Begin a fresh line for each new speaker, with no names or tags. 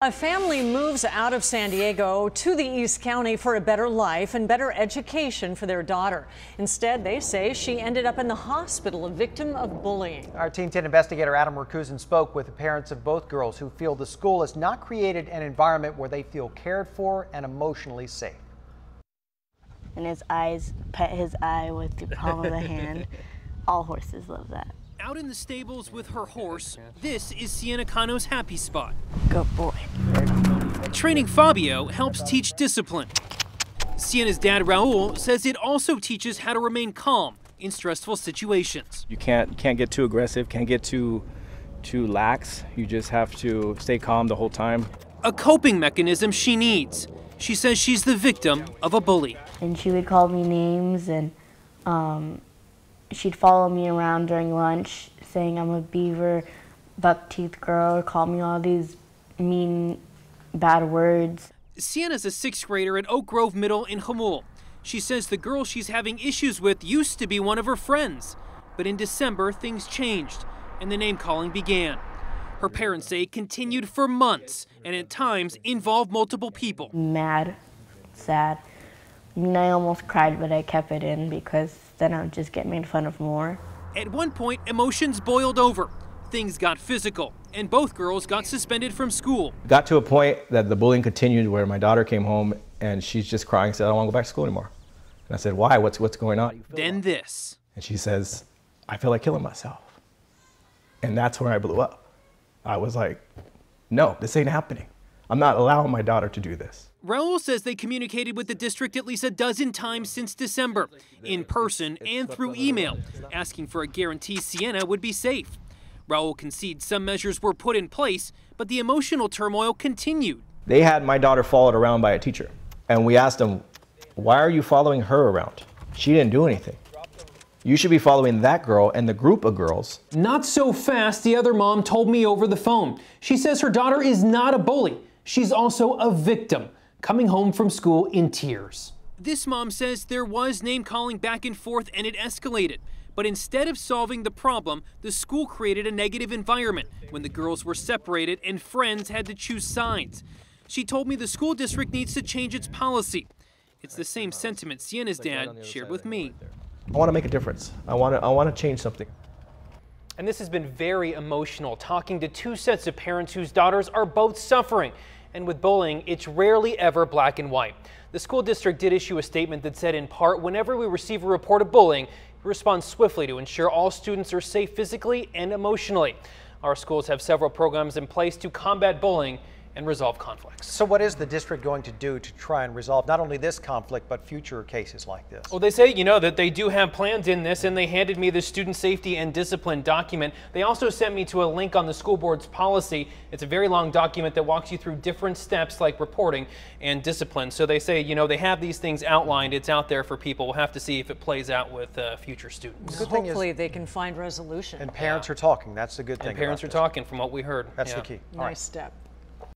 A family moves out of San Diego to the East County for a better life and better education for their daughter. Instead, they say she ended up in the hospital, a victim of bullying.
Our Team 10 investigator Adam Rakusin spoke with the parents of both girls who feel the school has not created an environment where they feel cared for and emotionally safe.
And his eyes, pet his eye with the palm of the hand. All horses love that.
Out in the stables with her horse, this is Sienna Cano's happy spot.
Good boy.
Training Fabio helps teach discipline. Sienna's dad, Raul, says it also teaches how to remain calm in stressful situations.
You can't get too aggressive, can't get too lax. You just have to stay calm the whole time.
A coping mechanism she needs. She says she's the victim of a bully.
And she would call me names, and she'd follow me around during lunch saying I'm a beaver, buck-teeth girl, call me all these mean, bad words.
Sienna's a 6th grader at Oak Grove Middle in Jamul. She says the girl she's having issues with used to be one of her friends. But in December, things changed, and the name-calling began. Her parents say it continued for months, and at times involved multiple people.
Mad, sad. I mean, I almost cried, but I kept it in because then I would just get made fun of more.
At one point, emotions boiled over. Things got physical, and both girls got suspended from school.
It got to a point that the bullying continued where my daughter came home and she's just crying and said, I don't want to go back to school anymore. And I said, why? What's going on?
Then this.
And she says, I feel like killing myself. And that's where I blew up. I was like, no, this ain't happening. I'm not allowing my daughter to do this.
Raul says they communicated with the district at least a dozen times since December, in person and through email, asking for a guarantee Sienna would be safe. Raul concedes some measures were put in place, but the emotional turmoil continued.
They had my daughter followed around by a teacher, and we asked them, why are you following her around? She didn't do anything. You should be following that girl and the group of girls.
Not so fast, the other mom told me over the phone. She says her daughter is not a bully. She's also a victim, coming home from school in tears. This mom says there was name-calling back and forth and it escalated. But instead of solving the problem, the school created a negative environment when the girls were separated and friends had to choose sides. She told me the school district needs to change its policy. It's the same sentiment Sienna's dad shared with me.
I want to make a difference. I want to change something.
And this has been very emotional, talking to two sets of parents whose daughters are both suffering. And with bullying, it's rarely ever black and white. The school district did issue a statement that said, in part, whenever we receive a report of bullying, we respond swiftly to ensure all students are safe physically and emotionally. Our schools have several programs in place to combat bullying and resolve conflicts.
So what is the district going to do to try and resolve not only this conflict, but future cases like this?
Well, they say, that they do have plans in this, and they handed me the student safety and discipline document. They also sent me to a link on the school board's policy. It's a very long document that walks you through different steps like reporting and discipline. So they say, they have these things outlined. It's out there for people. We'll have to see if it plays out with future students.
Hopefully they can find resolution.
And parents are talking. That's the good thing.
And parents are talking from what we heard.
That's the key.
Nice step.